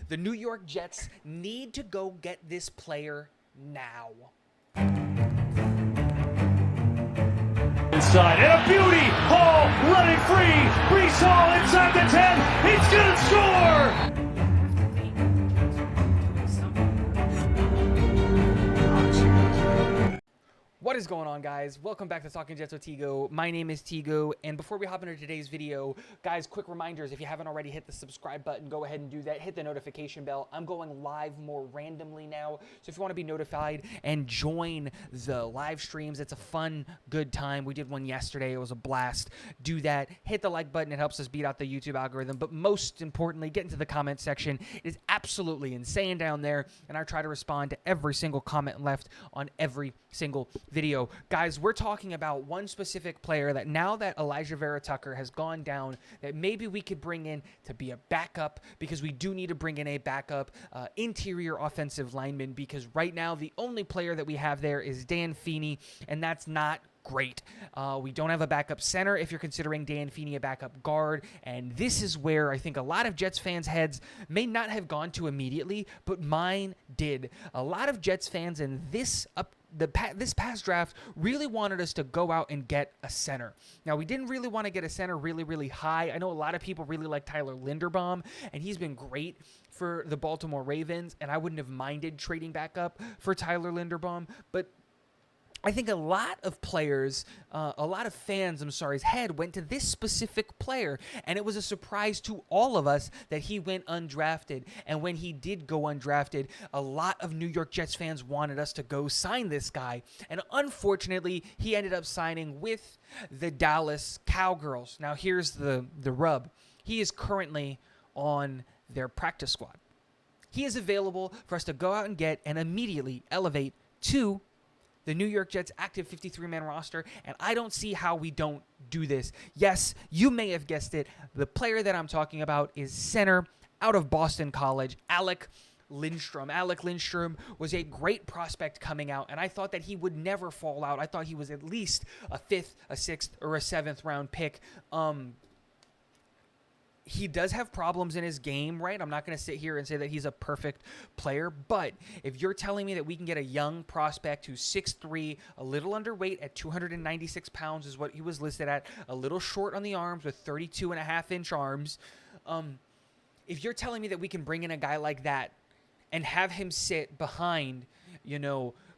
The New York Jets need to go get this player now. Inside, and a beauty! Hall running free! Breece Hall inside the 10! He's gonna score! What is going on, guys? Welcome back to Talking Jets with Tigo. My name is Tigo, and before we hop into today's video, guys, quick reminders, if you haven't already hit the subscribe button, go ahead and do that. Hit the notification bell. I'm going live more randomly now, so if you want to be notified and join the live streams, it's a fun, good time. We did one yesterday. It was a blast. Do that. Hit the like button. It helps us beat out the YouTube algorithm, but most importantly, get into the comment section. It is absolutely insane down there, and I try to respond to every single comment left on every single video. Guys, we're talking about one specific player that now that Elijah Vera Tucker has gone down, that maybe we could bring in to be a backup, because we do need to bring in a backup interior offensive lineman, because right now the only player that we have there is Dan Feeney, and that's not great. We don't have a backup center if you're considering Dan Feeney a backup guard, and this is where I think a lot of Jets fans' heads may not have gone to immediately, but mine did. A lot of Jets fans in this past draft really wanted us to go out and get a center. Now, we didn't really want to get a center really high. I know a lot of people really like Tyler Linderbaum, and he's been great for the Baltimore Ravens, and I wouldn't have minded trading back up for Tyler Linderbaum, but I think a lot of players, a lot of fans, head went to this specific player, and it was a surprise to all of us that he went undrafted. And when he did go undrafted, a lot of New York Jets fans wanted us to go sign this guy. And unfortunately, he ended up signing with the Dallas Cowgirls. Now, here's the rub. He is currently on their practice squad. He is available for us to go out and get and immediately elevate to the New York Jets active 53-man roster, and I don't see how we don't do this. Yes, you may have guessed it. The player that I'm talking about is center out of Boston College, Alec Lindstrom. Alec Lindstrom was a great prospect coming out, and I thought that he would never fall out. I thought he was at least a 5th, a 6th, or a 7th round pick. He does have problems in his game, right? I'm not going to sit here and say that he's a perfect player, but if you're telling me that we can get a young prospect who's 6'3", a little underweight at 296 pounds is what he was listed at, a little short on the arms with 32.5-inch arms, if you're telling me that we can bring in a guy like that and have him sit behind,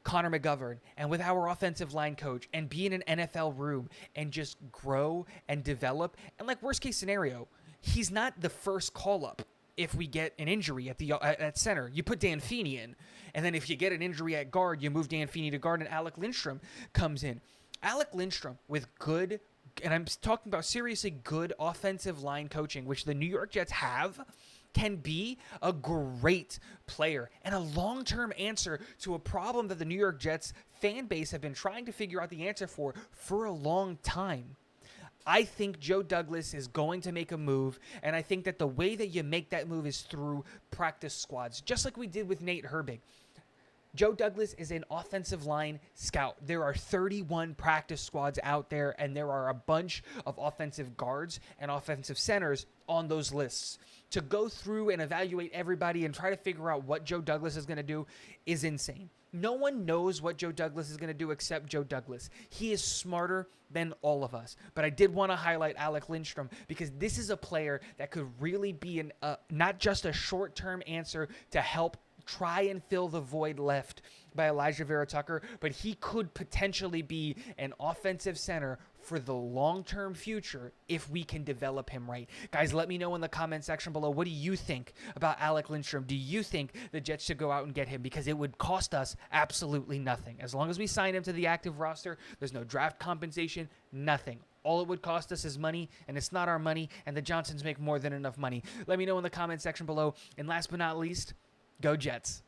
Connor McGovern, and with our offensive line coach, and be in an NFL room and just grow and develop, and like worst case scenario, he's not the first call-up if we get an injury at center. You put Dan Feeney in, and then if you get an injury at guard, you move Dan Feeney to guard, and Alec Lindstrom comes in. Alec Lindstrom with good, and I'm talking about seriously good offensive line coaching, which the New York Jets have, can be a great player and a long-term answer to a problem that the New York Jets fan base have been trying to figure out the answer for a long time. I think Joe Douglas is going to make a move, and I think that the way that you make that move is through practice squads, just like we did with Nate Herbig. Joe Douglas is an offensive line scout. There are 31 practice squads out there, and there are a bunch of offensive guards and offensive centers on those lists. To go through and evaluate everybody and try to figure out what Joe Douglas is going to do is insane. No one knows what Joe Douglas is going to do except Joe Douglas. He is smarter than all of us. But I did want to highlight Alec Lindstrom because this is a player that could really be not just a short-term answer to help try and fill the void left by Elijah Vera Tucker, but he could potentially be an offensive center for the long-term future if we can develop him right. Guys, let me know in the comment section below, what do you think about Alec Lindstrom? Do you think the Jets should go out and get him? Because it would cost us absolutely nothing. As long as we sign him to the active roster, there's no draft compensation, nothing. All it would cost us is money, and it's not our money, and the Johnsons make more than enough money. Let me know in the comment section below. And last but not least, go Jets.